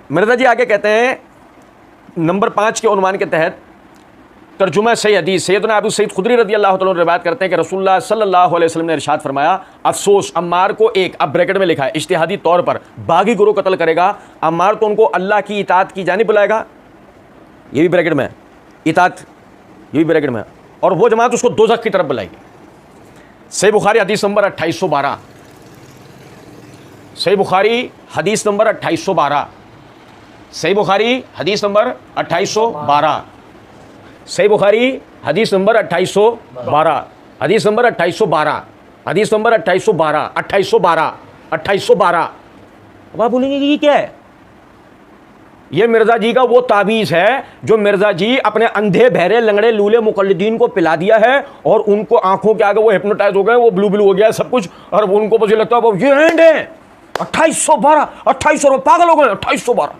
मिर्जा जी आगे कहते हैं नंबर 5 के उन्वान के तहत तर्जुमा सही हदीस सैयदना अबू सईद खुदरी रज़ी अल्लाह तआला अन्हु रिवायत करते हैं कि रसूलुल्लाह सल्लल्लाहु अलैहि वसल्लम ने इरशाद फरमाया, अफसोस अम्मार को एक, अब ब्रैकेट में लिखा है इज्तिहादी तौर पर, बागी गुरु कत्ल करेगा, अम्मार तो उनको अल्लाह की इताअत की जानिब बुलाएगा, ये भी ब्रैकेट में है, इताअत ये भी ब्रैकेट में है, और वो जमात उसको दोज़ख की तरफ बुलाएगी। सही बुखारी हदीस नंबर 2812, सही बुखारी हदीस नंबर 2812, सही बुखारी हदीस नंबर 2812, सही बुखारी हदीस नंबर 2812, हदीस नंबर 2812, हदीस नंबर 2812, 2812, 2812। अब आप बोलेंगे कि ये क्या है? ये मिर्जा जी का वो तावीज़ है जो मिर्जा जी अपने अंधे बहरे लंगड़े लूले मुकल्लिदीन को पिला दिया है, और उनको आंखों के आगे वो हिप्नोटाइज हो गए, वो ब्लू ब्लू हो गया सब कुछ, और उनको मुझे लगता है वो ये एंड है 2812, 2800 पागल हो गए 2812।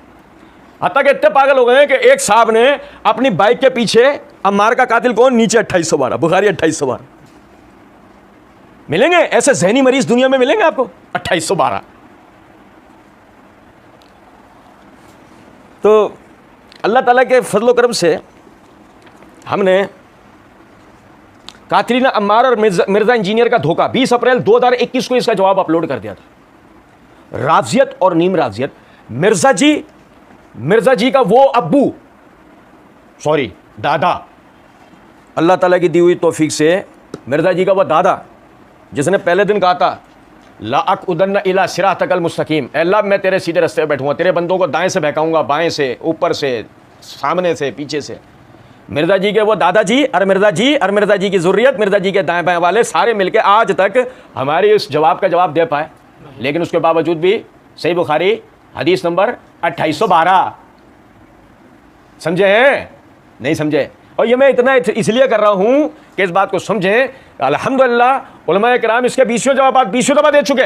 हत्ता के इतने पागल हो गए हैं कि एक साहब ने अपनी बाइक के पीछे अम्मार का कातिल कौन, नीचे 2812, बुखारी 2812। मिलेंगे ऐसे जहनी मरीज दुनिया में, मिलेंगे आपको 2812। तो अल्लाह ताला के फजल करम से हमने कातिलीना अम्मार और मिर्जा इंजीनियर का धोखा 20 अप्रैल 2021 को इसका जवाब अपलोड कर दिया था। राजियत और नीम राजियत, मिर्जा जी का वो अब्बू, सॉरी दादा, अल्लाह ताला की दी हुई तौफीक से मिर्जा जी का वो दादा जिसने पहले दिन कहा था लाअक़उदन्ना इला सिरातकल मुस्तकीम, अल्लाह मैं तेरे सीधे रास्ते पे बैठूंगा, तेरे बंदों को दाएं से बहकाऊंगा, बाएं से, ऊपर से, सामने से, पीछे से। मिर्जा जी के वो दादाजी और मिर्जा जी की ज़ुर्रियत, मिर्जा जी के दाएं बाएं वाले सारे मिलके आज तक हमारे इस जवाब का जवाब दे पाए, लेकिन उसके बावजूद भी सही बुखारी हदीस नंबर 2812। समझे हैं? नहीं समझे? और ये मैं इतना इसलिए कर रहा हूं कि इस बात को समझें। अल्हम्दुलिल्लाह उलमाए किराम इसके 20 दफ़ा दे चुके।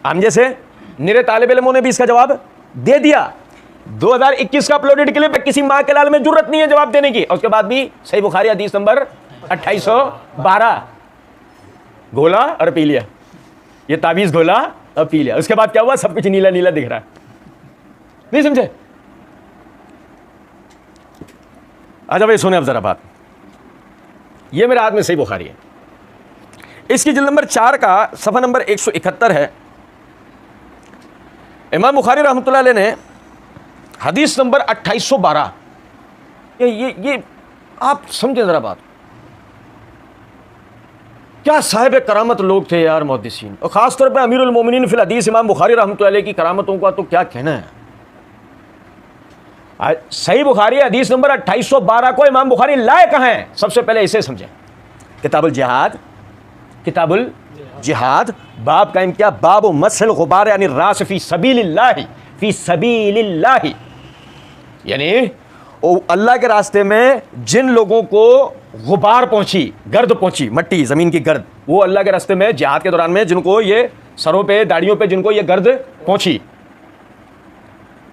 हम जैसे निरे तालिब इल्मों ने भी इसका जवाब दे दिया। 2021 का अपलोडेड क्लिप, किसी माँ के लाल में जरूरत नहीं है जवाब देने की, और उसके बाद भी सही बुखारी हदीस नंबर 2812। घोला और पी लिया, ये ताबीज़ घोला और पी लिया, उसके बाद क्या हुआ? सब कुछ नीला नीला दिख रहा है। नहीं समझे? अच्छा भाई सुने अब जरा बात, ये मेरे हाथ में सही बुखारी है, इसकी जिल्द नंबर 4 का सफ़ा नंबर 171 है। इमाम बुखारी रहमतुल्लाह अलैह ने हदीस नंबर 2812, ये आप समझे जरा बात, क्या साहिब करामत लोग थे यार मुहद्दिसीन, और ख़ासतौर पर अमीरुल मोमिनीन फिल हदीस इमाम बुखारी रहमतुल्लाह अलैह की करामतों का तो क्या कहना है। सही बुखारी हदीस नंबर 2812 को इमाम बुखारी लाए कहाँ हैं? सबसे पहले इसे समझें। किताबुल जिहाद बाब कायम किया, बाब मसल गुबार यानी रास फी सबीलिल्लाह, यानी अल्लाह के रास्ते में जिन लोगों को गुबार पहुंची, गर्द पहुंची, मट्टी ज़मीन की गर्द, वो अल्लाह के रास्ते में जिहाद के दौरान में जिनको ये सरों पे दाढ़ियों पे जिनको ये गर्द पहुंची,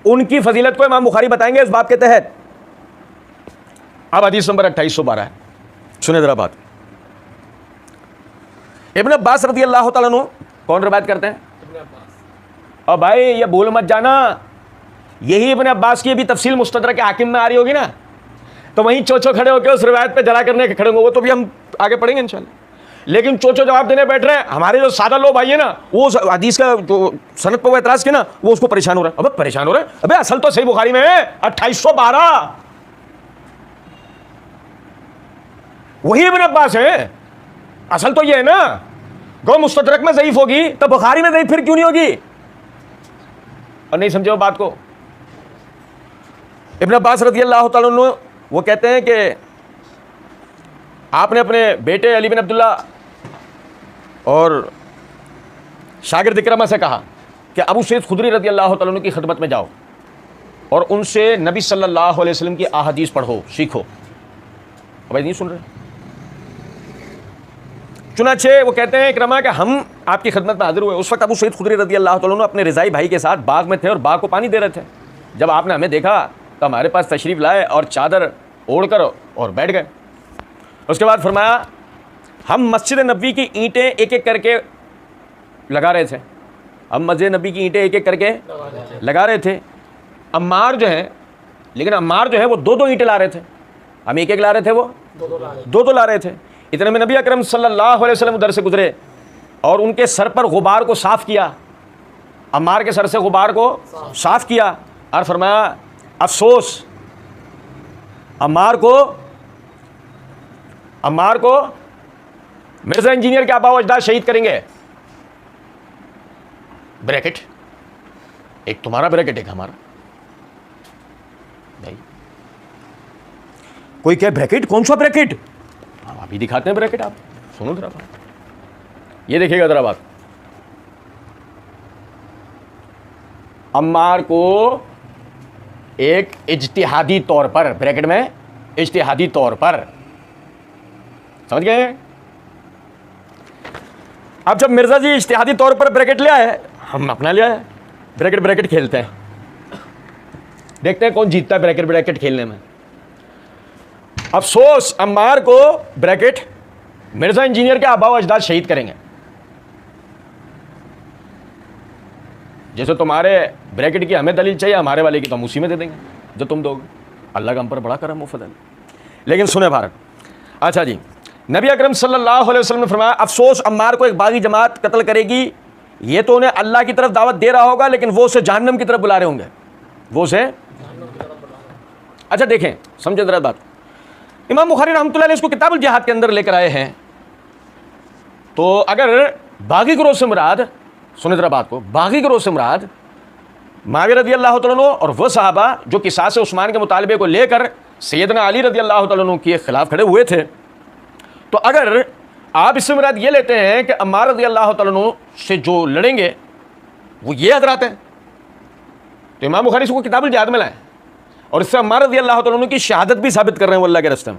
उनकी फजीलत को इमाम बुखारी बताएंगे इस बाब के तहत। अब हदीस नंबर 2812 है, सुने जरा बात। इब्न अब्बास रज़ी अल्लाह तआला अन्हु, कौन रिवायत करते हैं? और भाई ये भूल मत जाना, यही इब्न अब्बास की भी तफसील मुस्तदरक हाकिम में आ रही होगी ना, तो वहीं चोचो खड़े होकर उस रिवायत पे जला करने के खड़े होंगे, वो तो भी हम आगे पढ़ेंगे इंशाल्लाह। लेकिन चोचो जवाब देने बैठ रहे हैं, हमारे जो सादा लोग भाई है ना, वो हदीस का जो सनद पर वो एतराज़ किया ना, वो उसको परेशान हो रहा है। अबे परेशान हो रहे हैं, अबे असल तो सही बुखारी में है 2812, वही इब्न अब्बास है। असल तो ये है ना, गो मुस्तदरक में ज़ईफ होगी तो बुखारी में ज़ईफ फिर क्यों नहीं होगी? और नहीं समझे वो बात को। इब्न अब्बास रज़ी अल्लाह तआला अन्हु वो कहते हैं कि आपने अपने बेटे अली बिन अब्दुल्ला और शागिर्द इकरमा से कहा कि अबू सईद खुदरी रज़ी अल्लाह तआला अन्हु की खिदमत में जाओ और उनसे नबी सल्लल्लाहु अलैहि वसल्लम की अहादीस पढ़ो, सीखो। भाई नहीं सुन रहे? चुनाचे वो कहते हैं इकरमा कि हम आपकी खिदमत में हाजिर हुए। उस वक्त अबू सईद खुदरी रज़ी अल्लाह तआला अन्हु अपने रिज़ाई भाई के साथ बाग में थे और बाग को पानी दे रहे थे। जब आपने हमें देखा तो हमारे पास तशरीफ़ लाए और चादर ओढ़ कर और बैठ गए। उसके बाद फरमाया हम मस्जिद नबी की ईंटें एक एक करके लगा रहे थे, हम मस्जिद नबी की ईंटें एक एक करके लगा रहे थे। अम्मार जो है, लेकिन अम्मार जो है वो दो दो ईंटें ला रहे थे, हम एक एक ला रहे थे, वो दो दो ला रहे थे। इतने में नबी अकरम सल्लल्लाहु अलैहि वसल्लम उधर से गुजरे और उनके सर पर गुबार को साफ किया, अम्मार के सर से गुबार को साफ किया और फरमाया अफसोस, अम्मार को मिर्जा इंजीनियर के आबा व अजदाद शहीद करेंगे। ब्रैकेट, एक तुम्हारा ब्रैकेट, एक हमारा। नहीं, कोई क्या ब्रैकेट, कौन सा ब्रैकेट? हम अभी दिखाते हैं ब्रैकेट, आप सुनो जरा बात, ये देखिएगा जरा बात। अम्मार को एक इज्तिहादी तौर पर, ब्रैकेट में इज्तिहादी तौर पर, समझ गए? अब जब मिर्जा जी इज्तिहादी तौर पर ब्रैकेट ले आए, हम अपना ले आए, ब्रैकेट ब्रैकेट खेलते हैं, देखते हैं कौन जीतता है ब्रैकेट ब्रैकेट खेलने में। अफसोस, अम्मार को ब्रैकेट मिर्जा इंजीनियर के आबा व अजदाद शहीद करेंगे। जैसे तुम्हारे ब्रैकेट की हमें दलील चाहिए, हमारे वाले की तो हम उसी में दे देंगे जो तुम दोगे। अल्लाह का हम पर बड़ा करम व फजल। लेकिन सुने भारत, अच्छा जी, नबी अकरम सल्लल्लाहु अलैहि वसल्लम ने फरमाया अफसोस, अम्मार को एक बागी जमात कत्ल करेगी। ये तो उन्हें अल्लाह की तरफ दावत दे रहा होगा, लेकिन वो उसे जहन्नम की तरफ बुला रहे होंगे, वो उसे। अच्छा देखें, समझे जरा बात। इमाम बुखारी रहमतुल्लाह अलैह इसको किताबुल जिहाद के अंदर लेकर आए हैं। तो अगर बागी गिरोह से मुराद, सुने जरा बात को, बागी गिरोह से मुराद मुआविया रज़ी अल्लाह तआला अन्हु और वह सहाबा जो किसास उस्मान के मुतालबे को लेकर सैयदना अली रज़ी अल्लाह तआला अन्हु के खिलाफ खड़े हुए थे, तो अगर आप इससे मुराद ये लेते हैं कि अम्मार रज़ी अल्लाह तआला अन्हु से जो लड़ेंगे वो ये हज़रात हैं, तो इमाम बुखारी इसको किताबुल जिहाद में लाए और इससे अम्मार रज़ी अल्लाह तआला अन्हु की शहादत भी साबित कर रहे हैं वो अल्लाह के रास्ते में।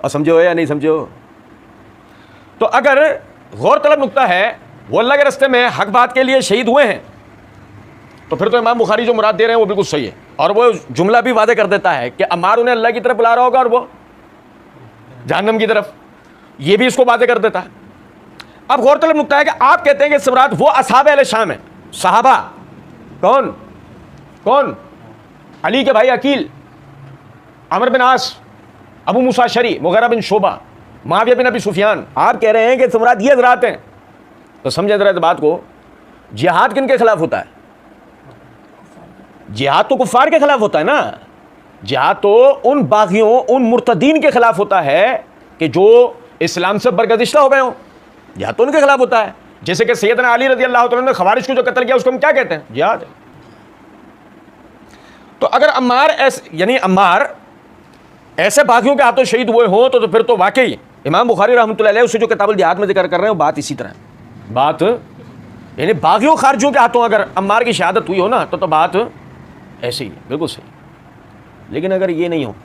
और समझे हो या नहीं समझे हो? तो अगर गौर तलब नुक्ता है वो अल्लाह के रास्ते में हक बात के लिए शहीद हुए हैं, तो फिर तो इमाम बुखारी जो मुराद दे रहे हैं वो बिल्कुल सही है। और वो जुमला भी वादे कर देता है कि अम्मार उन्हें अल्लाह की तरफ बुला रहा होगा और वो जहन्नम की तरफ, ये भी इसको वादे कर देता है। अब गौर तलब नुक्ता है कि आप कहते हैं कि इसरात वो असहाबे अहले शाम है, सहाबा कौन कौन? अली के भाई अकील, अमर बिन आस, अबू मूसा अशअरी, मुगीरा बिन शोबा, मुआविया बिन अबी सुफियान। आप कह रहे हैं कि इसरात ये हज़रात हैं, तो समझे जरा इस बात को। जिहाद किन के खिलाफ होता है? जिहाद तो कुफार के खिलाफ होता है ना, जिहाद तो उन बागियों, उन मुर्तदीन के खिलाफ होता है कि जो इस्लाम से बरगजिश्ता हो गए हो, जिहाद तो उनके खिलाफ होता है। जैसे कि सैयदना अली रज़ी अल्लाह तआला ने खवारिज को जो कत्ल किया उसको हम क्या कहते हैं? जिहाद। तो अगर अम्मार ऐसे, यानी अम्मार ऐसे बागियों के हाथों शहीद हुए हो तो फिर तो वाकई इमाम बुखारी रहमतुल्लाह अलैह उससे जो किताबुल जिहाद में जिक्र कर रहे हैं बात इसी तरह, बात यानी बागियों खारजियों के हाथों अगर अम्मार की शहादत हुई हो ना तो बात ऐसी ही है, बिल्कुल सही। लेकिन अगर ये नहीं हो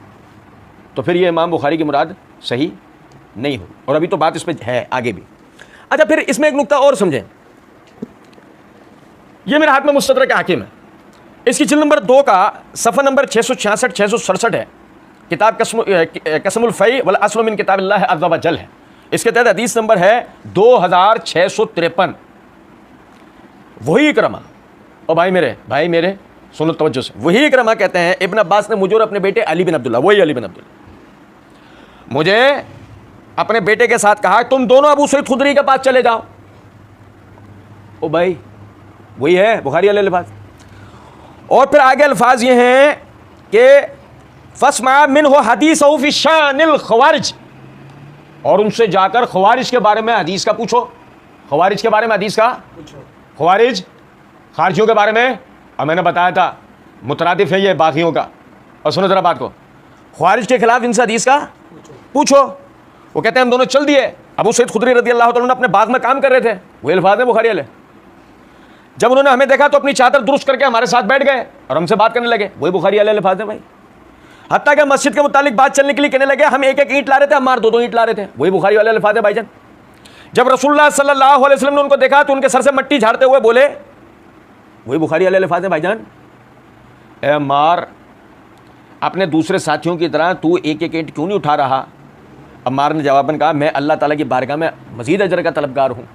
तो फिर ये इमाम बुखारी की मुराद सही नहीं हो, और अभी तो बात इस पर है आगे भी। अच्छा, फिर इसमें एक नुक्ता और समझें। ये मेरे हाथ में मुस्तदरक हाकिम है, इसकी जिल्द नंबर 2 का सफ़ा नंबर 666 667 है। किताब कसमुल फ़ई वल अस्ल मिन किताबिल्लाह अज़्ज़ व जल है। इसके तहत हदीस नंबर है 2653। वही इकरमा, और भाई मेरे सुनो तवज्जो से, वही इकरमा कहते हैं इब्न अब्बास ने मुझे और अपने बेटे अली बिन अब्दुल्ला, वही अली बिन अब्दुल्ला, मुझे अपने बेटे के साथ कहा तुम दोनों अबू सईद खुदरी के पास चले जाओ। ओ भाई वही है बुखारी वाले अल्फाज। और फिर आगे अल्फाज ये हैं कि फस्मा मिन हो हदीस फी शानिल खवारिज, और उनसे जाकर खवारिज के बारे में हदीस का पूछो, खवारिज के बारे में हदीस का पूछो, खवारिज खारजियों के बारे में। और मैंने बताया था मुतरादिफ है ये बागियों का। और सुनो जरा बात को, खवारिज के खिलाफ इनसे हदीस का पूछो। वो कहते हैं हम दोनों चल दिए, अबू सईद खुदरी रज़ी अल्लाह तआला अपने बाग में काम कर रहे थे, वही अल्फाज है बुखारी वाले। जब उन्होंने हमें देखा तो अपनी चादर दुरुस्त करके हमारे साथ बैठ गए और हमसे बात करने लगे, वही बुखारी वाले अल्फाज है भाई। हत्ता कि मस्जिद के मुतालिक बात चलने के लिए कहने लगे हम एक एक ईंट ला रहे थे, हमारे दो दो ईंट ला रहे थे, वही बुखारी वाले अल्फाज है भाईजान। जब रसूलुल्लाह सल्लल्लाहु अलैहि वसल्लम ने उनको देखा तो उनके सर से मट्टी झाड़ते हुए बोले, वही बुखारी वाले अल्फाज है भाईजान, ए अम्मार अपने दूसरे साथियों की तरह तू एक एक ईंट क्यों नहीं उठा रहा, अम्मार ने जवाबन कहा मैं अल्लाह ताला की बारगाह में मज़ीद अजर का तलबगार हूँ।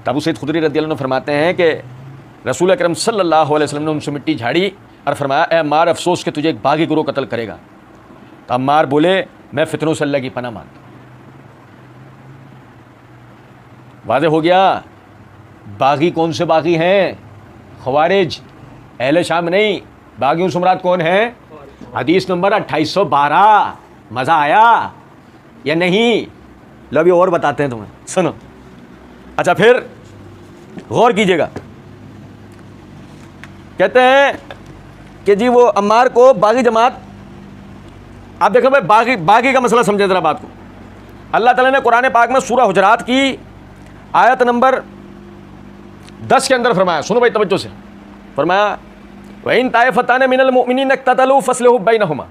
तब अबू सईद खुदरी रज़ी अल्लाह अन्हु फरमाते हैं कि रसूल अकरम सल्लल्लाहु अलैहि वसल्लम ने उनसे मिट्टी झाड़ी और फरमाया ए अम्मार, अफसोस कि तुझे एक बागी गुरोह कत्ल करेगा। तो अम्मार बोले मैं फितनों से अल्लाह की पनाह मांगता। वाज़े हो गया बागी कौन से बागी हैं? ख़वारिज, अहले शाम नहीं। बागियों से मुराद कौन है? हदीस नंबर 2812। मज़ा आया या नहीं? लो अभी और बताते हैं तुम्हें, सुनो। अच्छा फिर गौर कीजिएगा, कहते हैं कि जी वो अम्मार को बागी जमात, आप देखो भाई बागी का मसला समझे जरा बात को। अल्लाह ताला ने कुरान पाक में सूरह हुजरात की आयत नंबर 10 के अंदर फरमाया, सुनो भाई तवज्जो से, फरमाया व इन ताइफतान मिनल मुमिनीन इक्ततलू फस्लिहू बैनहुमा।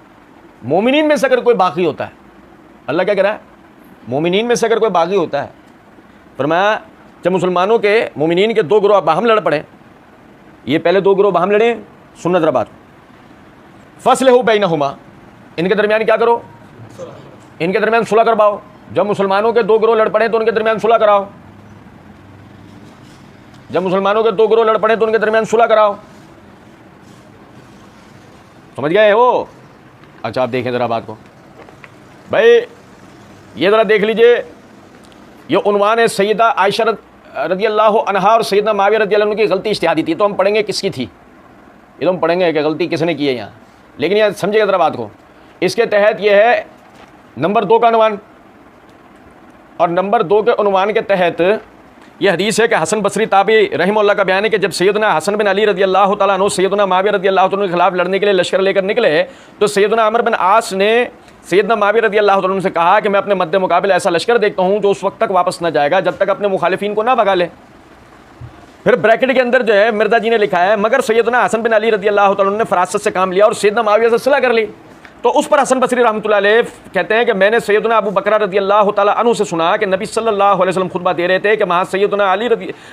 मोमिनीन में से अगर कोई बागी होता है, अल्लाह क्या कह रहा है? मोमिनीन में से अगर कोई बागी होता है, फरमाया जब मुसलमानों के मोमिनीन के दो गिरोह बाहम लड़ पड़े, ये पहले दो गिरोह बाहम लड़े, सुन्नत जरा बात, फस्लिहू बैनहुमा, इनके दरमियान क्या करो? इनके दरमियान सुलह करवाओ। जब मुसलमानों के दो गिरोह लड़ पड़े तो उनके दरमियान सुलह कराओ। जब मुसलमानों के दो गिरोह लड़ पड़े तो उनके दरमियान सुलह कराओ। समझ गए हो? अच्छा आप देखें ज़रा बात को भाई, ये ज़रा देख लीजिए, ये उन्वान है सैयदा आयशा रज़ी अल्लाह अन्हा और सैयदना माविया रज़ी अल्लाह अन्हु की गलती इज्तिहादी थी। तो हम पढ़ेंगे किसकी थी, ये तो हम पढ़ेंगे कि गलती किसने की है यहाँ, लेकिन यहाँ समझिएगा ज़रा बात को। इसके तहत ये है नंबर 2 का उन्वान, और नंबर 2 के उन्वान के तहत यह हदीस है कि हसन बसरी ताबी रहमहुल्लाह का बयान है कि जब सैयदना हसन बिन अली रज़ी अल्लाह तआला अन्हु सैयदना माविया रज़ी अल्लाह तआला के खिलाफ लड़ने के लिए लश्कर लेकर निकले, तो सैयदना अमर बिन आस ने सैयदना माविया रज़ी अल्लाह तआला से कहा कि मैं अपने मद्दे मुकाबिल ऐसा लश्कर देखता हूँ जो उस वक्त तक वापस न जाएगा जब तक अपने मुखालिफिन को ना भगा ले। फिर ब्रैकेट के अंदर जो है मिर्जा जी ने लिखा है मगर सैयदना हसन बिन अली रज़ी अल्लाह तआला ने फरासत से काम लिया और सैयदना माविया से सुलह कर ली। तो उस पर हसन बसरी रहमतुल्लाह अलैह कहते हैं कि मैंने सैयदना अबू बकर रज़ी अल्लाह तआला अन्हु से सुना कि नबी सल्लल्लाहु अलैहि वसल्लम खुतबा दे रहे थे कि वहाँ सैयदना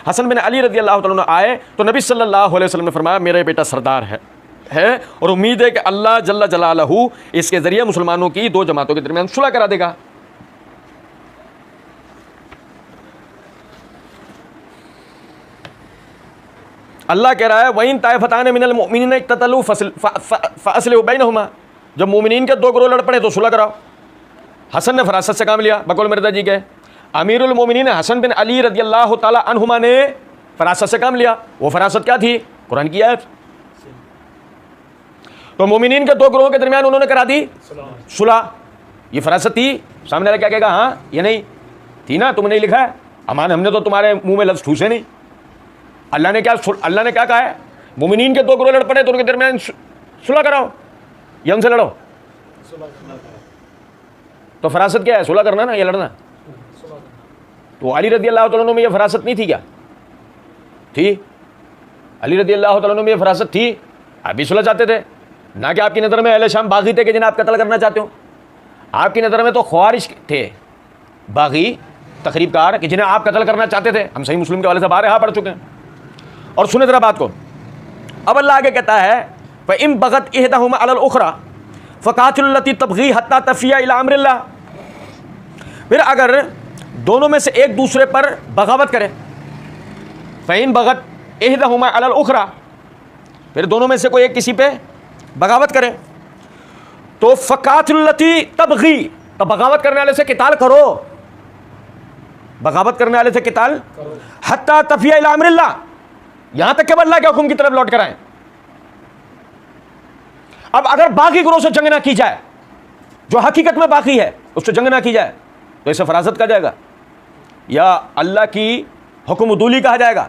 हसन बिन अली रज़ी अल्लाह तआला आए तो नबी सल्लल्लाहु अलैहि वसल्लम ने फरमाया मेरा बेटा सरदार है और उम्मीद है कि अल्लाह जल्ल जलालहू इसके ज़रिए मुसलमानों की दो जमातों के दरमियान सुलह करा देगा। अल्लाह कह रहा है वइन ताइफतान मिनल मुमिनीन इक्ततलू फअस्लिहू बैनहुमा, जब मोमिनीन के दो गिरोह लड़ पड़े तो सुलह कराओ। हसन ने फरासत से काम लिया, बकौल मिर्जा जी के अमीरुल मोमिनीन हसन बिन अली रज़ी अल्लाह तआला अन्हुमा ने फरासत से काम लिया। वो फरासत क्या थी? कुरान की आयत। तो मोमिनीन के दो गिरोह के दरमियान उन्होंने करा दी सुलह, ये फरासत थी। सामने वाला क्या कहेगा? हाँ ये नहीं थी ना, तुमने नहीं लिखा है, अमान हमने तो तुम्हारे मुंह में लफ्ज़ ठूसे नहीं। अल्लाह ने क्या कहा है? मोमिनीन के दो गिरोह लड़ पड़े तो उनके दरमियान सुलह कराओ या उनसे लड़ो। तो फरासत क्या है? सुलह करना ना, या लड़ना। तो अली रज़ी अल्लाह तआला अन्हु में ये फरासत नहीं थी क्या? थी। अली रज़ी अल्लाह तआला अन्हु में ये फरासत थी, आप भी सुलह चाहते थे ना कि आपकी नज़र में अहले शाम बागी थे कि जिन्हें आप कत्ल करना चाहते हो। आपकी नज़र में तो ख्वारिज थे बागी तकरीबकार कि जिन्हें आप कत्ल करना चाहते थे। हम सही मुस्लिम के वाले से बारहा पढ़ चुके हैं। और सुने जरा बात को, अब अल्लाह आगे कहता है फ़इन बग़त इहदाहुमा अलल उख़रा फ़क़ातिलु लती तबग़ी हत्ता तफ़िया इला अम्रिल्लाह। फिर अगर दोनों में से एक दूसरे पर बगावत करे, फ़इन बग़त इहदाहुमा अलल उख़रा, फिर दोनों में से कोई एक किसी पे बगावत करे तो फ़क़ातिलु लती तबग़ी, तो बगावत करने वाले से किताल करो, बगावत करने वाले से किताल हत्ता तफ़िया इला अम्रिल्लाह, यहां तक कि अल्लाह के हुक्म की तरफ लौट कर आए। अब अगर बाकी गिरोह से जंग ना की जाए, जो हकीकत में बाकी है उससे जंग ना की जाए, तो इसे फरासत कहा जाएगा या अल्लाह की हुक्म-उदूली कहा जाएगा?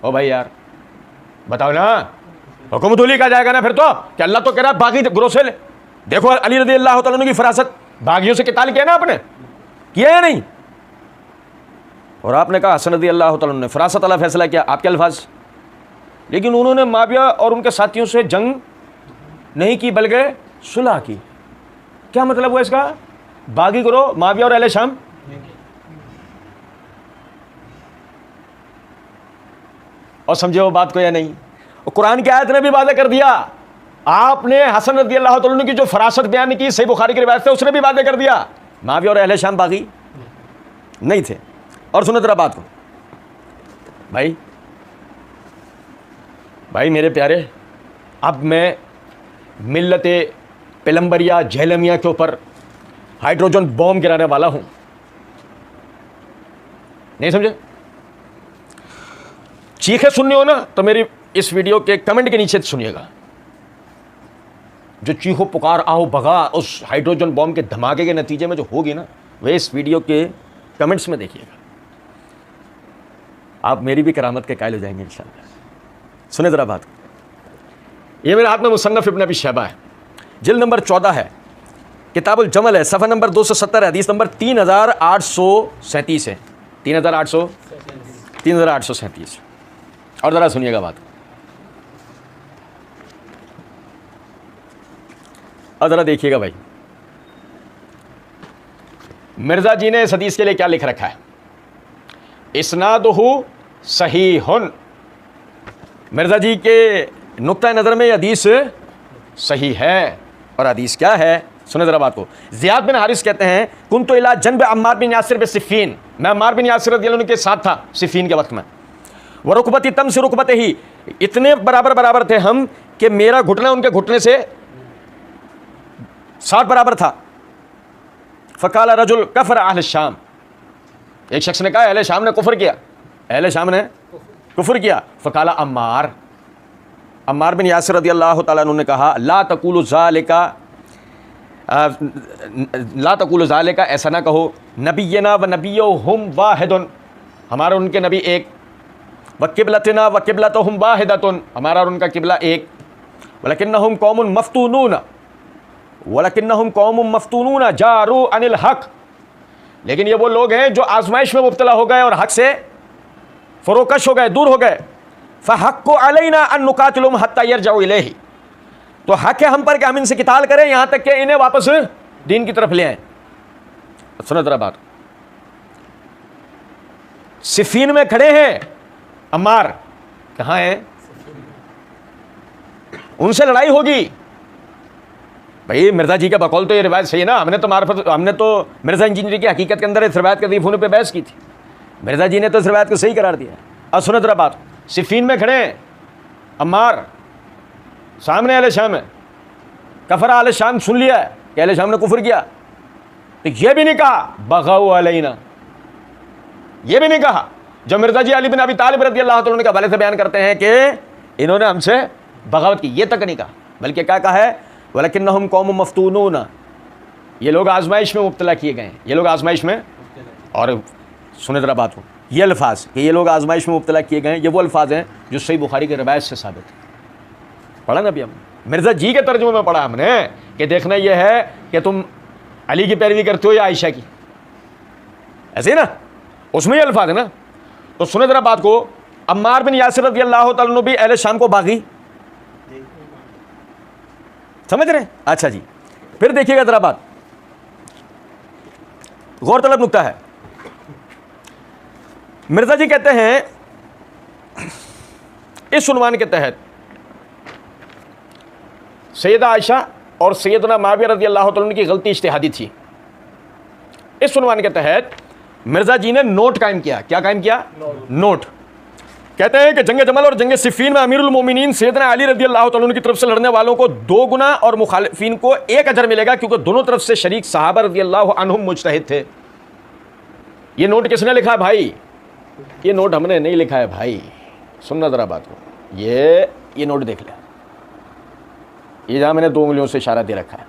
ओ भाई यार बताओ ना, हुक्म-उदूली कहा जाएगा ना फिर तो, कि अल्लाह तो कह रहा है बाकी गिरोह से ले। देखो अली रज़ी अल्लाह तआला अन्हु की फरासत, बागियों से किताल किया ना आपने, किया या नहीं? और आपने कहा हसन रज़ी अल्लाह तआला ने फरासत वाला फैसला किया, आपके अल्फाज, लेकिन उन्होंने माविया और उनके साथियों से जंग नहीं की बल्कि सुलह की। क्या मतलब हुआ इसका? बागी गिरोह माविया और अहले शाम, और समझे वो बात को या नहीं? और कुरान की आयत ने भी वादा कर दिया आपने हसन रज़ी अल्लाह तआला अन्हु की जो फरासत बयान की सही बुखारी की रिवायत से, उसने भी वादे कर दिया माविया और अहले शाम बागी नहीं थे। और सुनो जरा बात को भाई मेरे प्यारे, अब मैं मिल्लत पेलम्बरिया झेलमिया के ऊपर हाइड्रोजन बॉम्ब गिराने वाला हूं, नहीं समझे? चीखें सुननी हो ना तो मेरी इस वीडियो के कमेंट के नीचे सुनिएगा। जो चीखो पुकार आओ भगा उस हाइड्रोजन बॉम्ब के धमाके के नतीजे में जो होगी ना, वह इस वीडियो के कमेंट्स में देखिएगा। आप मेरी भी करामत के कायल हो जाएंगे इंशाअल्लाह। सुने जरा बात, ये मेरे हाथ में मुसन्नफ इब्न अबी शैबा है, जिल्द नंबर 14 है, किताबुल जमल है, सफ़ा नंबर 270 है, हदीस नंबर 3837 है, 3837। और ज़रा सुनिएगा बात, और ज़रा देखिएगा भाई, मिर्ज़ा जी ने इस हदीस के लिए क्या लिख रखा है। इस्नादुहु सहीहुन, मिर्ज़ा जी के नुक्ता नज़र में यह हदीस सही है। और हदीस क्या है, सुने ज़रा बात को। ज़ियाद बिन हारिस कहते हैं कुन्तु इला जन्ब अम्मार बिन यासिर बिसिफ़ीन, मैं अम्मार बिन यासिर रज़ियल्लाहु अन्हु के साथ था सिफ़ीन के वक्त में। व रुकबती तम से रुकबते ही, इतने बराबर थे हम कि मेरा घुटना उनके घुटने से 60 बराबर था। फ़क़ाल रजुल कफ़र अहल शाम, एक शख्स ने कहा अहले शाम ने कुफ़र किया, अहले शाम ने कुफ़र किया। फ़क़ाल अम्मार बिन यासिर रज़ियल्लाहु ताला अन्हु ने कहा ला तक़ूलु ज़ालिका, ऐसा ना कहो, नबियना व नबियुहुम वाहिदुन, हमारा उनके नबी एक, व क़िबलतना व क़िबलतुहुम वाहिदतुन, हमारा और उनका किबला एक, वलकिन्नहुम कौमुन मफ़्तूनून जारू अनिल हक़, लेकिन ये वो लोग हैं जो आजमाइश में मुब्तला हो गए और हक़ से फ़रोकश हो गए, दूर हो गए। फ़हक्कु अलैना अन नुक़ातिलहुम हत्ता यरजऊ इलैहि, तो हक़ है हम पर कि हम इनसे किताल करें यहाँ तक कि इन्हें वापस दीन की तरफ ले आएं। सुनो जरा बात, सिफ़ीन में खड़े हैं अम्मार, कहाँ हैं? उनसे लड़ाई होगी। भाई मिर्ज़ा जी का बकौल तो ये रिवायत सही है ना, हमने तो मिर्ज़ा इंजीनियर की हकीकत के अंदर इस रिवायत के ज़ईफ़ होने पे बहस की थी, मिर्ज़ा जी ने तो इस रिवायत को सही करार दिया। अब सुनो जरा बात, सिफ़ीन में खड़े हैं अम्मार, सामने अहले शाम है, कफ़रा अहले शाम सुन लिया है कि अहले शाम ने कुफ़र किया, तो ये भी नहीं कहा बग़ाउ अलैना, ये भी नहीं कहा जो मिर्ज़ा जी अली बिन अबी तालिब रज़ियल्लाहु अन्हु के हवाले से बयान करते हैं कि इन्होंने हमसे बगावत की, ये तक नहीं कहा, बल्कि क्या कहा है वलकिन्नहुम कौमुन मफ़्तूनून, ये लोग आजमाइश में मुब्तला किए गए, ये लोग आजमाइश में। और सुने ज़रा बात को, ये अल्फाज कि ये लोग आजमाइश में मुब्तला किए गए, ये वो अल्फाज हैं जो सही बुखारी की रिवायत से साबित है। पढ़ा ना अभी हम, मिर्ज़ा जी के तर्जुमे में पढ़ा हमने कि देखना यह है कि तुम अली की पैरवी करते हो या आयशा की, ऐसे ही ना, उसमें ये अल्फाज है ना। तो सुने ज़रा बात को, अम्मार बिन यासिर रज़ियल्लाहु ताला अन्हु भी अहले शाम को बागी, समझ रहे हैं? अच्छा जी, फिर देखिएगा ज़रा बात, गौरतलब नुक्ता है। मिर्ज़ा जी कहते हैं इस उन्वान के तहत सैयदा आयशा और सैयदना माविया रज़ियल्लाहु ताला अन्हु की गलती इज्तिहादी थी। इस उन्वान के तहत मिर्ज़ा जी ने नोट कायम किया। क्या कायम किया? नोट। कहते हैं कि जंग जमल और जंग सिफ़ीन में अमीरुल मोमिनीन सैयदना अली रज़ियल्लाहु ताला अन्हु की तरफ से लड़ने वालों को 2 गुना और मुखालिफिन को 1 अजर मिलेगा, क्योंकि दोनों तरफ से शरीक सहाबा रज़ियल्लाहु अन्हुम मुज्तहिद थे। ये नोट किसने लिखा है भाई? ये नोट हमने नहीं लिखा है भाई, सुनना ज़रा बात को, ये नोट देख ले, ये जहाँ मैंने 2 उंगलियों से इशारा दे रखा है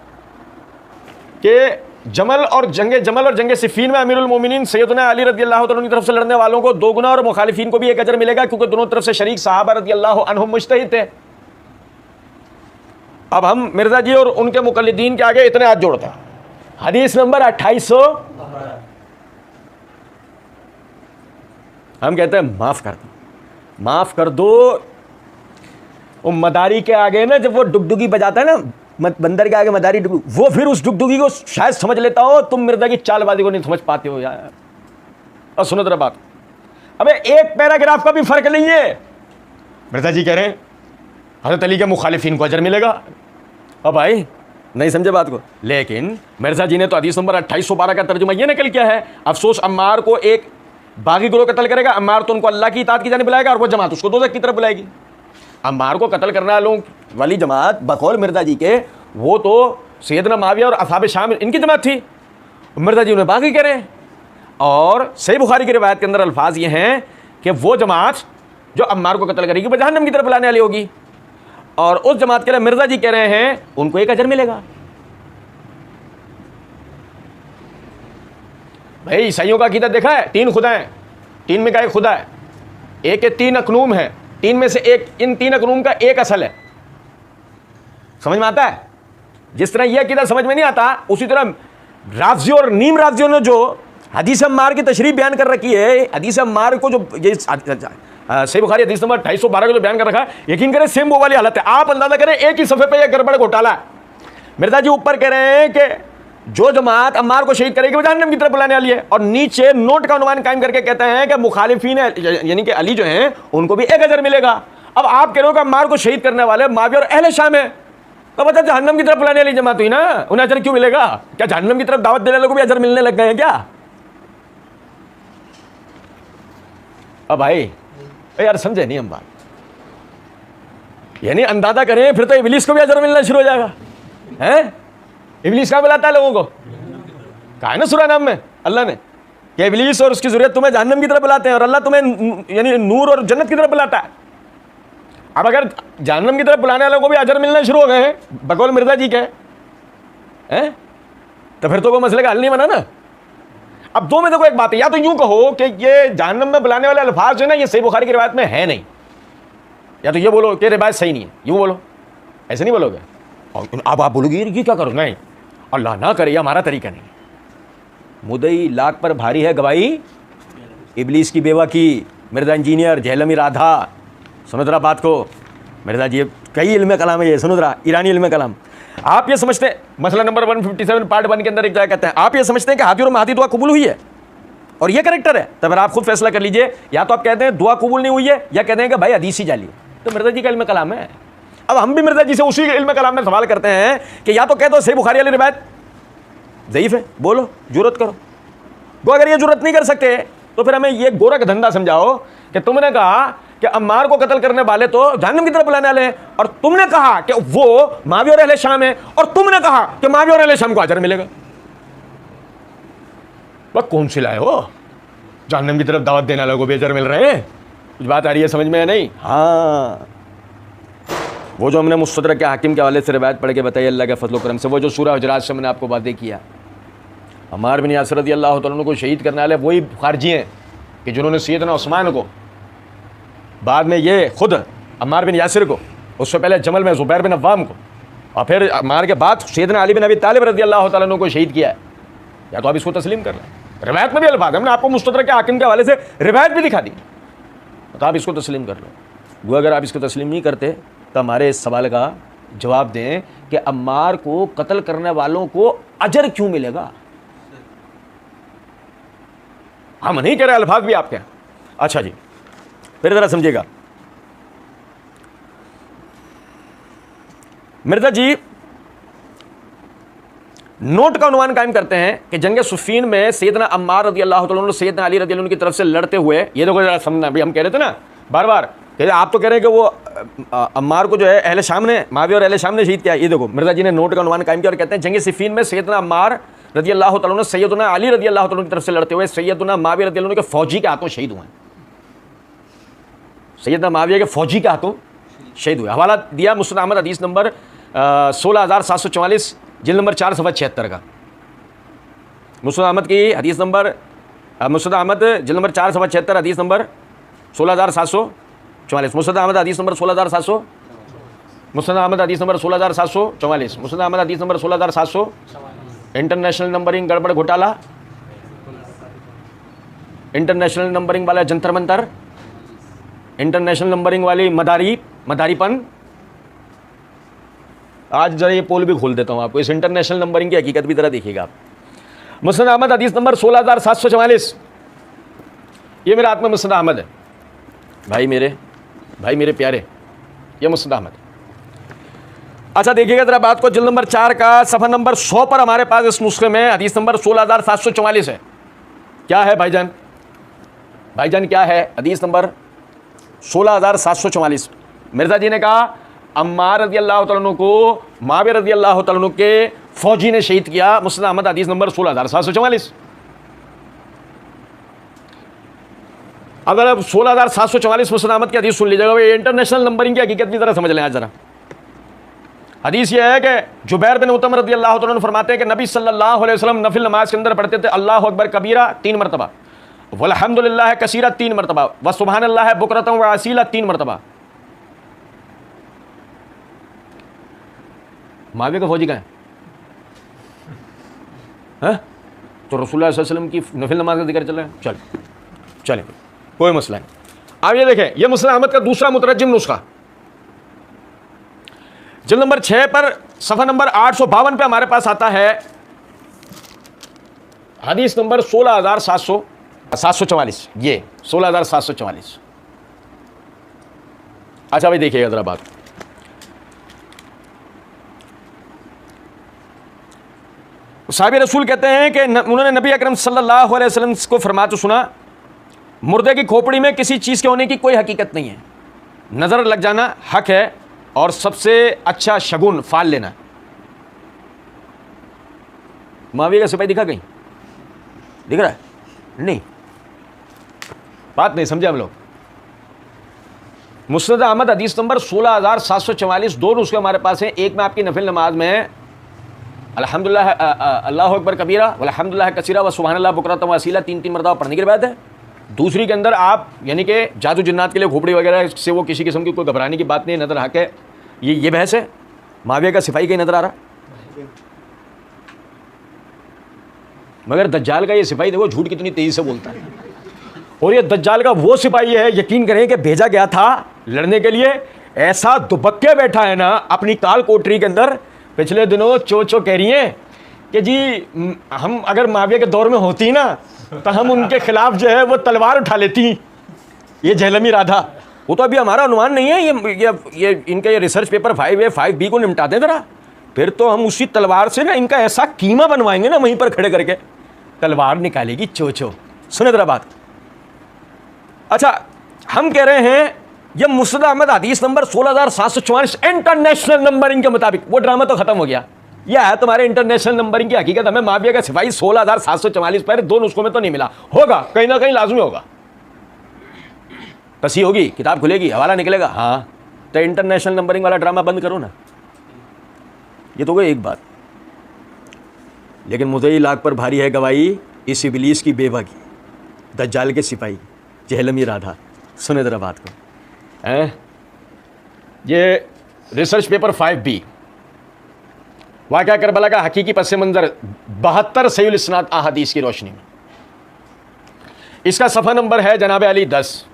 कि जमल और जंग सिफ़ीन में अमीरुल मोमिनीन सैयदना अली रज़ियल्लाहु ताला अन्हु की तरफ से लड़ने वालों को 2 गुना और मुखालिफिन को भी 1 अजर मिलेगा, क्योंकि दोनों तरफ से शरीक सहाबा रज़ियल्लाहु अन्हुम मुज्तहिद थे। अब हम मिर्ज़ा जी और उनके मुक़ल्लिदीन के आगे इतने हाथ जोड़ते हैं। हदीस नंबर 2800, हम कहते हैं माफ़ कर दो। वो मदारी के आगे ना, जब वो डुगडुगी बजाता है ना, बंदर के आगे मदारी डुगडुगी, वो फिर उस डुगडुगी को शायद समझ लेता हो, तुम मिर्ज़ा की चालबाजी को नहीं समझ पाते हो यार। और सुनो जरा बात, अबे एक पैराग्राफ का भी फर्क नहीं है। मिर्ज़ा जी कह रहे हैं हज़रत अली के मुखालिफिन को अजर मिलेगा, अब भाई नहीं समझे बात को। लेकिन मिर्जा जी ने तो हदीस नंबर 2812 का तर्जुमा ये निकल किया है, अफसोस अम्मार को एक बागी गिरोह कत्ल करेगा, अम्मार तो उनको अल्लाह की इताअत की जानिब बुलाएगा और वो जमात उसको दोज़ख की तरफ बुलाएगी। अम्मार को कत्ल करने वालों वाली जमात बकौल मिर्जा जी के वो तो सैयदना मुआविया और असहाब शाम इनकी जमात थी, मिर्जा जी उन्हें बागी करें। और सही बुखारी की रिवायत के अंदर अल्फाज ये हैं कि वो जमात जो अम्मार को कत्ल करेगी वो जहन्नम की तरफ बुलाने वाली होगी, और उस जमात के लिए मिर्जा जी कह रहे हैं उनको एक अजर मिलेगा। भाई ईसाइयों का अकीदा देखा है, 3 खुदा हैं, 3 में का एक खुदा है, एक के 3 अकनूम है, 3 में से एक, इन 3 अकनूम का एक असल है। समझ में आता है? जिस तरह यह अकीदा समझ में नहीं आता, उसी तरह राज़ियों और नीम राज़ियों ने जो हदीस अम्मार की तशरीह बयान कर रखी है, हदीस अम्मार को जो ये सही बुखारी हदीस नंबर 2812 को जो बयान कर रखा है, यकीन करें सेम वो वाली हालत है। आप अंदाजा करें एक ही सफ़े पे यह गड़बड़ घोटाला है। मिर्जा जी ऊपर कह रहे हैं कि जो जमात अम्मार को शहीद करेगी वो जहन्नम की तरफ बुलाने वाली है, और नीचे नोट का अनुमान कायम करके कहते हैं कि मुखालिफीन यानी कि अली जो हैं उनको भी एक अजर मिलेगा। अब आप कह रहे हो कि अम्मार को शहीद करने वाले मुआविया और अहले शाम है, तो बता जहन्नम की तरफ बुलाने वाली जमात हुई ना, उन्हें अजर क्यों मिलेगा? क्या जहन्नम की तरफ दावत देने वालों को भी अजर मिलने लग गए हैं क्या? अब भाई यार समझे नहीं हम बात, यानी अंदाजा करें फिर तो इब्लीस को भी अजर मिलना शुरू हो जाएगा। हैं इब्लीस कहाँ बुलाता है लोगों को? कहा है ना सूरह नाम में अल्लाह ने कि इब्लीस और उसकी ज़ुर्रियत तुम्हें जहन्नम की तरफ बुलाते हैं और अल्लाह तुम्हें यानी नूर और जन्नत की तरफ बुलाता है। अब अगर जहन्नम की तरफ बुलाने वालों को भी अजर मिलने शुरू हो गए हैं बकौल मिर्जा जी के, हैं तो फिर तो कोई मसले का हल नहीं बना ना। अब दो में देखो एक बात है, या तो यूं कहो कि ये जहन्नम में बुलाने वाले अल्फाज जो है ना ये सही बुखारी की रिवायत में है नहीं, या तो ये बोलो कि रिवायत सही नहीं है, यूं बोलो, ऐसे नहीं बोलोगे। और अब आप बोलोगे ये क्या करो? नहीं, अल्लाह ना करे, ये हमारा तरीका नहीं। मुदई लाख पर भारी है गवाही इब्लीस की बेवा की, मिर्जा इंजीनियर झेलमी राधा। सुनो जरा बात को मिर्जा जी, कई इल्म कलाम है ये, सुनो जरा ईरानी इल्म कलाम। आप ये समझते हैं, मसला नंबर 157 पार्ट 1 के अंदर एक जगह कहते हैं, आप ये समझते हैं कि हाथी और महादी दुआ कबूल हुई है और ये करेक्टर है, तो फिर आप खुद फैसला कर लीजिए, या तो आप कहते हैं दुआ कबूल नहीं हुई है, या कहते हैं कि भाई हदीस ही जाली है। तो मिर्जा जी का इल्म कलाम है। अब हम भी मिर्जा जी से उसी इल्म कलाम में सवाल करते हैं कि या तो कह दो सही बुखारी वाली रिवायत ज़ईफ़ है, बोलो जुर्रत करो। वो अगर ये जुर्रत नहीं कर सकते तो फिर हमें ये गोरख धंधा समझाओ कि तुमने कहा कि अम्मार को कत्ल करने वाले तो जहन्नम की तरफ बुलाने वाले हैं, और तुमने कहा कि वो मुआविया और अहले शाम है, और तुमने कहा कि मुआविया और अहले शाम को अजर मिलेगा। वह कौन सी लाए हो? जहन्नम की तरफ दावत देने वालों को भी अजर मिल रहे हैं? कुछ बात आ रही है समझ में? नहीं। हाँ, वो जो हमने मुस्तदरक के हाकिम के हवाले से रिवायत पढ़ के बताई अल्लाह के फजल करम से, वो जो सूरह हुजरात से मैंने आपको वादे किया, अम्मार बिन यासिर रज़ियल्लाहु तआला अन्हु को शहीद करने वाले वही खारजी हैं कि जिन्होंने सैयदना उस्मान को, बाद में ये खुद अम्मार बिन यासिर को, उससे पहले जमल में ज़ुबैर बिन अव्वाम को, और फिर अम्मार के बाद सैयदना अली बिन अबी तालिब रज़ियल्लाहु तआला अन्हु को शहीद किया है। या तो आप इसको तस्लीम कर लें, रिवायत में भी अल्फाज, हमने आपको मुस्तदरक के हाकिम के हवाले से रिवायत भी दिखा दी, तो आप इसको तस्लीम कर लो। वो अगर आप इसको तस्लीम नहीं करते तो हमारे इस सवाल का जवाब दें कि अम्मार को कत्ल करने वालों को अजर क्यों मिलेगा? हम नहीं कह रहे, अल्फाज भी आपके हैं। अच्छा जी, फिर जरा समझिएगा, मिर्जा जी नोट का अनुमान कायम करते हैं कि जंग सुफीन में सैयदना अम्मार रज़ियल्लाहु तआला अन्हु सैयदना अली रज़ियल्लाहु अन्हु की तरफ से लड़ते हुए, ये देखो जरा समझना, भी हम कह रहे थे ना बार बार, आप तो कह रहे हैं कि वो अम्मार को जो है अहले शाम ने, मुआविया और अहले शाम ने शहीद किया। ये देखो मिर्जा जी ने नोट का अनुमान कायम किया और कहते हैं जंग सिफीन में सैयदना अम्मार रज़ियल्लाहु तआला अन्हु सैयदना अली रज़ियल्लाहु तआला अन्हु की तरफ से लड़ते हुए सैयदना मुआविया रज़ियल्लाहु अन्हु के फौजी के हाथों शहीद हुए। सैयदना मुआविया के फौजी के हाथों शहीद हुए। हवाला दिया मुस्नद अहमद हदीस नंबर 16744 जिल्द नंबर 4 सफ़ा 76 का। मुस्नद अहमद की हदीस नंबर, मुस्नद अहमद जिल्द नंबर 4 सफ़ा 76 हदीस नंबर 16744। मुस्नद अहमद हदीस नंबर 16700, मुस्नद अहमद हदीस नंबर 16744, मुस्नद अहमद हदीस नंबर 16700। इंटरनेशनल नंबरिंग गड़बड़ घोटाला, इंटरनेशनल नंबरिंग वाला जंतर मंतर, इंटरनेशनल नंबरिंग वाली मदारीपन। आज जरा ये पोल भी खोल देता हूँ आपको, इस इंटरनेशनल नंबरिंग की हकीकत भी जरा देखिएगा आप। मुस्नद अहमद हदीस नंबर 16744, ये मेरा हाथ में मुस्नद अहमद है, भाई मेरे प्यारे, ये मुस्नद अहमद। अच्छा देखिएगा जरा बात को, जिल्द नंबर 4 का सफ़ा नंबर 100 पर हमारे पास इस नुस्खे में हदीस नंबर 16744 है। क्या है भाईजान? भाईजान क्या है हदीस नंबर 16744? मिर्ज़ा जी ने कहा अम्मार रज़ी अल्लाह तआला अन्हु को माविया रज़ी अल्लाह तआला अन्हु के फौजी ने शहीद किया। मुस्नद अहमद हदीस नंबर 16744। अगर अब 16744 मुस्नद अहमद की हदीस सुन लीजिएगा, ये इंटरनेशनल नंबरिंग की हकीकत भी ज़रा समझ लें आज ज़रा। हदीस ये है कि जुबैर बिन उत्तम रज़ी अल्लाह तआला अन्हु फरमाते हैं कि नबी सल्लल्लाहु अलैहि वसल्लम नफिल नमाज के अंदर पढ़ते थे अल्लाहु अकबर कबीरा 3 मरतबा, वल्हम्दुलिल्लाह कसीरा 3 मरतबा, व सुबहानल्लाह बुकरतन व असीला 3 मरतबा। माविया का फौजी का है? तो रसूलुल्लाह सल्लल्लाहु अलैहि वसल्लम की नफिल नमाज का जिक्र चल रहा है। चले कोई मसला नहीं। अब ये देखें, ये मुस्नद अहमद का दूसरा मुतरज्जिम नुस्खा जिल्द नंबर 6 पर सफ़ा नंबर 852 पे हमारे पास आता है हदीस नंबर 16744। ये 16744। अच्छा भाई देखिएगा जरा बात, साहिब रसूल कहते हैं कि उन्होंने नबी अकरम सल्लल्लाहु अलैहि वसल्लम को फरमाते सुना, मुर्दे की खोपड़ी में किसी चीज़ के होने की कोई हकीकत नहीं है, नज़र लग जाना हक है और सबसे अच्छा शगुन फाल लेना। माविया का सिपाही दिखा कहीं? दिख रहा है? नहीं, बात नहीं समझे हम लोग। मुस्नद अहमद हदीस नंबर 16744 दो नुस्खे हमारे पास हैं। एक में आपकी नफिल नमाज में अल्हम्दुलिल्लाह अल्लाहु अकबर कबीरा वल्हम्दुलिल्लाह कसीरा व सुबहानल्लाह बुकरतन व असीला 3 मरतबा पढ़ने की रिवायत है। दूसरी के अंदर आप यानी कि जादू जिन्नात के लिए खोपड़ी वगैरह से वो किसी किस्म की कोई घबराने की बात नहीं, नज़र हक है। ये बहस है। माविया का सिपाही कहीं नज़र आ रहा? मगर दज्जाल का ये सिपाही देखो झूठ कितनी तेज़ी से बोलता है। और ये दज्जाल का वो सिपाही है, यकीन करें कि भेजा गया था लड़ने के लिए, ऐसा दुबक्के बैठा है ना अपनी काल कोठरी के अंदर। पिछले दिनों चो कह रही हैं कि जी हम अगर माविया के दौर में होती ना तो हम उनके खिलाफ जो है वो तलवार उठा लेती। ये जहलमी राधा, वो तो अभी हमारा अनुमान नहीं है। ये इनका ये रिसर्च पेपर 5A 5B को निपटा दें ज़रा, फिर तो हम उसी तलवार से ना इनका ऐसा कीमा बनवाएंगे ना वहीं पर खड़े करके, तलवार निकालेगी चो। सुने ज़रा बात। अच्छा हम कह रहे हैं ये मुस्नद अहमद हदीस नंबर 16744 इंटरनेशनल नंबरिंग के मुताबिक, वो ड्रामा तो खत्म हो गया। यह है तुम्हारे इंटरनेशनल नंबरिंग की हकीकत। हमें माविया का सिपाही 16744 पर दो नुस्खों में तो नहीं मिला, होगा कहीं ना कहीं लाजमी होगा। कसी होगी, किताब खुलेगी, हवाला निकलेगा। हाँ तो इंटरनेशनल नंबरिंग वाला ड्रामा बंद करो ना। ये तो गई एक बात, लेकिन मुझे लाख पर भारी है गवाही इस इबलीस की बेवा की, दज्जाल के सिपाही जहलमी राधा। सुने जरा बात को। ये रिसर्च पेपर 5B वाक़या करबला का हकीकी पस मंज़र 72 सहीहुल इस्नाद अहादीस की रोशनी में। इसका सफ़ा नंबर है जनाब अली 10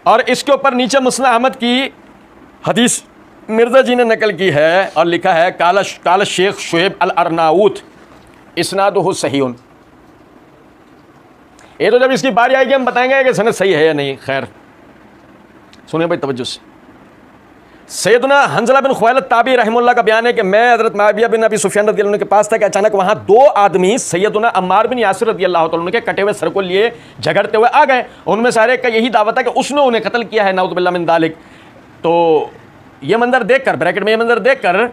और इसके ऊपर नीचे मुस्नद अहमद की हदीस मिर्ज़ा जी ने नकल की है और लिखा है काल शेख शुएब अल अरनाऊत इस्नादुहु सहीहुन। ये तो जब इसकी बारी आएगी हम बताएंगे कि सनद सही है या नहीं। खैर सुने भाई तवज्जो से। सैयदना हंज़ला बिन खुवैलिद ताबी रहमुल्लाह का बयान है कि मैं हज़रत मुआविया बिन अबी सुफियान रज़ी अल्लाह अन्हु के पास था कि अचानक वहाँ दो आदमी सैयदना अम्मार बिन यासिर रज़ी अल्लाह तआला अन्हु के कटे हुए सर को लिए झगड़ते हुए आ गए। उनमें सारे का यही दावा था कि उसने उन्हें कत्ल किया है, नाउज़ु बिल्लाह मिन दालिक। तो ये मंजर देखकर, ब्रैकेट में ये मंजर देखकर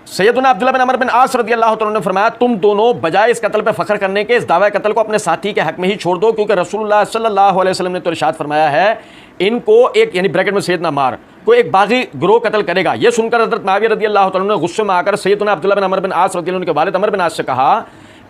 सैयदना अब्दुल्लाह बिन अमर बिन आस रज़ी अल्लाह तआला अन्हु ने फरमाया, तुम दोनों बजाय इस कत्ल पे फ़ख्र करने के इस दावा कत्ल को अपने साथी के हक में ही छोड़ दो, क्योंकि रसूलुल्लाह सल्लल्लाहु अलैहि वसल्लम ने तो इरशाद फरमाया है इनको एक यानी ब्रैकेट में सैयदना अम्मार को एक बागी ग्रोह कत्ल करेगा। यह सुनकर हज़रत मुआविया रज़ी अल्लाह तआला अन्हु ने गुस्से में आकर सैयदना अब्दुल्लाह बिन अमर बिन आस रज़ी अल्लाह अन्हु के वालिद अमर बिन आस से कहा,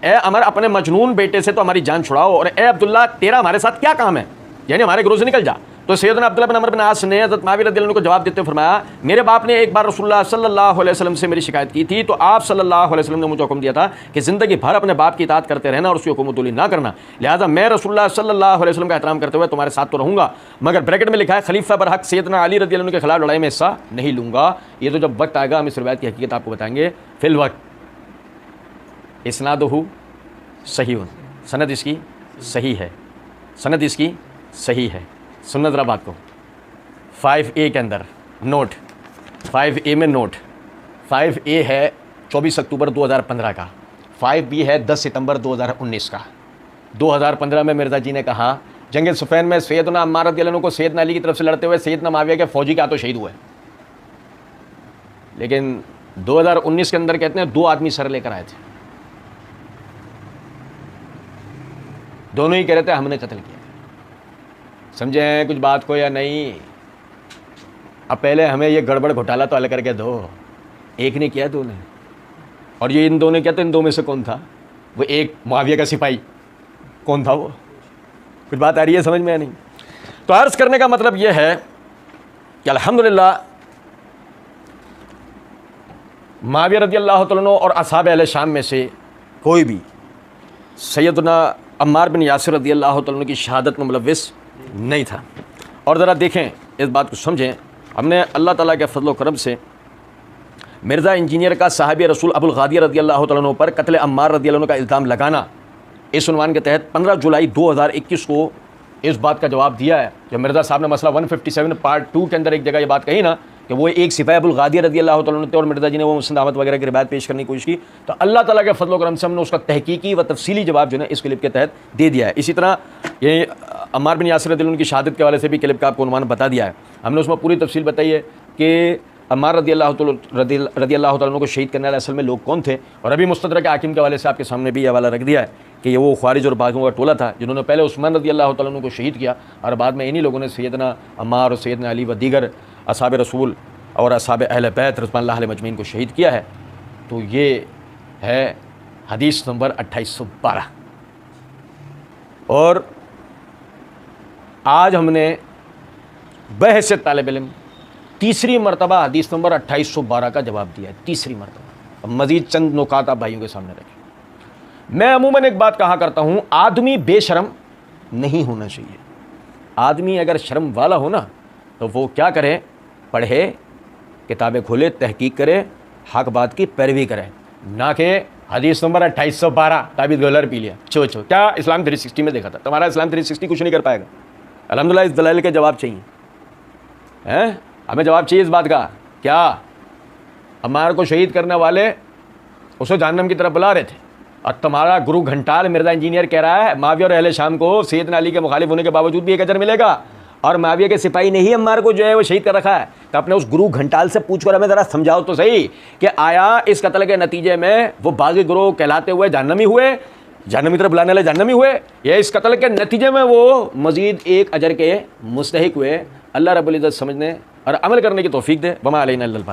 ए अमर अपने मजनून बेटे से तो हमारी जान छुड़ाओ, और ए अब्दुल्ला तेरा हमारे साथ क्या काम है, यानी हमारे ग्रोह से निकल जा। तो सैयदना अब्दुल्लाह बिन अमर बिन आस ने हज़रत मुआविया रज़ी अल्लाह अन्हु को जवाब देते हुए फरमाया, मेरे बाप ने एक बार रसूलुल्लाह सल्लल्लाहु अलैहि वसल्लम से मेरी शिकायत की थी, तो आप सल्लल्लाहु अलैहि वसल्लम ने मुझे हुक्म दिया था कि ज़िंदगी भर अपने बाप की इताअत करते रहना और उसकी हुकूमतुली ना करना, लिहाजा मैं रसूलुल्लाह सल्लल्लाहु अलैहि वसल्लम का एहतराम करते हुए तुम्हारे साथ तो रहूँगा, मगर ब्रैकेट में लिखा है खलीफा बरहक सैयदना अली रज़ी अल्लाह अन्हु के खिलाफ लड़ाई में हिस्सा नहीं लूँगा। ये तो जब वक्त आएगा हम इस रिवायत की हकीकत आपको बताएंगे। फिल वक्त इस्नादुहु सहीहुन, सनद इसकी सही है, सनद इसकी सही है। सुनना ज़रा बात को 5A के अंदर नोट 5A में नोट 5A है 24 अक्टूबर 2015 का, 5B है 10 सितंबर 2019 का। 2015 में मिर्ज़ा जी ने कहा जंग सुफैन में सैयदना अम्मार रज़ियल्लाहु अन्हु को सैयदना अली की तरफ से लड़ते हुए सैयदना मुआविया के फौजी के हाथों शहीद हुए। लेकिन 2019 के अंदर कहते हैं 2 आदमी सर लेकर आए थे, दोनों ही कह रहे थे हमने कत्ल किया। समझे हैं कुछ बात को या नहीं? अब पहले हमें ये गड़बड़ घोटाला तो हल करके दो। एक ने किया, 2 ने, और ये इन 2 ने किया, तो इन 2 में से कौन था वो? एक मुआविया का सिपाही, कौन था वो? कुछ बात आ रही है समझ में या नहीं? तो अर्ज़ करने का मतलब यह है कि अल्हम्दुलिल्लाह मुआविया रज़ियल्लाहु तआला अन्हु और असहाब अहले शाम में से कोई भी सैयदना अम्मार बिन यासिर रज़ियल्लाहु तआला अन्हु की शहादत में मुलव्विस नहीं था। और ज़रा देखें, इस बात को समझें, हमने अल्लाह ताला के फज़ल व करम से मिर्ज़ा इंजीनियर का साहिब रसूल अबुल गादिर रज़ियल्लाहु तआला अन्हु पर कत्ल अम्मार रज़ियल्लाहु अन्हु का इल्ज़ाम लगाना, इस उन्वान के तहत 15 जुलाई 2021 को इस बात का जवाब दिया है। जब मिर्ज़ा साहब ने मसला 157 पार्ट 2 के अंदर एक जगह ये बात कही ना कि वो एक सिपाही अबुल गादिर रज़ियल्लाहु तआला अन्हु थे और मिर्ज़ा जी ने वो मुस्नद अहमद वगैरह की रिवायत पेश करने की कोशिश की, तो अल्लाह ताला के फज़ल व करम से हमने उसका तहकीकी व तफसीली जवाब जो है इस क्लिप के तहत दे दिया है। इसी तरह ये अम्मार बिन यासिर रज़ियल्लाहु अन्हु की शहादत के हवाले से भी क्लिप का आपको उन्वान बता दिया है। हमने उसमें पूरी तफसील बताई है कि अम्मार रज़ियल्लाहु तआला अन्हु को शहीद करने वाले असल में लोग कौन थे, और अभी मुस्तदरक हाकिम के हवाले से आपके सामने भी ये हवाला रख दिया है कि ये वो ख्वारिज और बागियों का टोला था जिन्होंने पहले उस्मान रज़ियल्लाहु तआला अन्हु को शहीद किया और बाद में इन्हीं लोगों ने सैयदना अम्मार और सैयदना अली व दीगर असहाब रसूल और असहाब अहले बैत रिज़वानुल्लाह अलैहिम अजमईन को शहीद किया है। तो ये है हदीस नंबर 2812। और आज हमने बहैसियत तालिब इल्म तीसरी मरतबा हदीस नंबर 2812 का जवाब दिया है, तीसरी मरतबा। अब मज़ीद चंद नुकात आप भाइयों के सामने रखें। मैं अमूमन एक बात कहा करता हूँ, आदमी बेशर्म नहीं होना चाहिए। आदमी अगर शर्म वाला हो ना तो वो क्या करे? पढ़े, किताबें खोले, तहकीक करे, हक बात की पैरवी करे, ना कि हदीस नंबर 2812 ताबीज़ गोलर पी लिया। छो क्या इस्लाम 360 में देखा था? तुम्हारा इस्लाम 360 कुछ नहीं कर पाएगा। अल्हम्दुलिल्लाह इस दलाइल के जवाब चाहिए हैं, हमें जवाब चाहिए इस बात का। क्या अम्मार को शहीद करने वाले उसे जहन्नम की तरफ बुला रहे थे, और तुम्हारा गुरु घंटाल मिर्ज़ा इंजीनियर कह रहा है मुआविया और अहले शाम को सैयदना अली के मुखालिफ होने के बावजूद भी एक अजर मिलेगा, और मुआविया के सिपाही ने ही अम्मार को जो है वो शहीद कर रखा है। तो अपने उस गुरु घंटाल से पूछकर हमें ज़रा समझाओ तो सही कि आया इस कत्ल के नतीजे में वो बागी गुरु कहलाते हुए जहन्नमी हुए, जहन्नम की तरफ बुलाने वाले जहन्नमी हुए, या इस कत्ल के नतीजे में वो मज़ीद एक अजर के मुस्तहिक हुए? अल्लाह रब्बुल इज़्ज़त समझने और अमल करने की तौफीक दे। वमा अलैना इल्लल बलाग।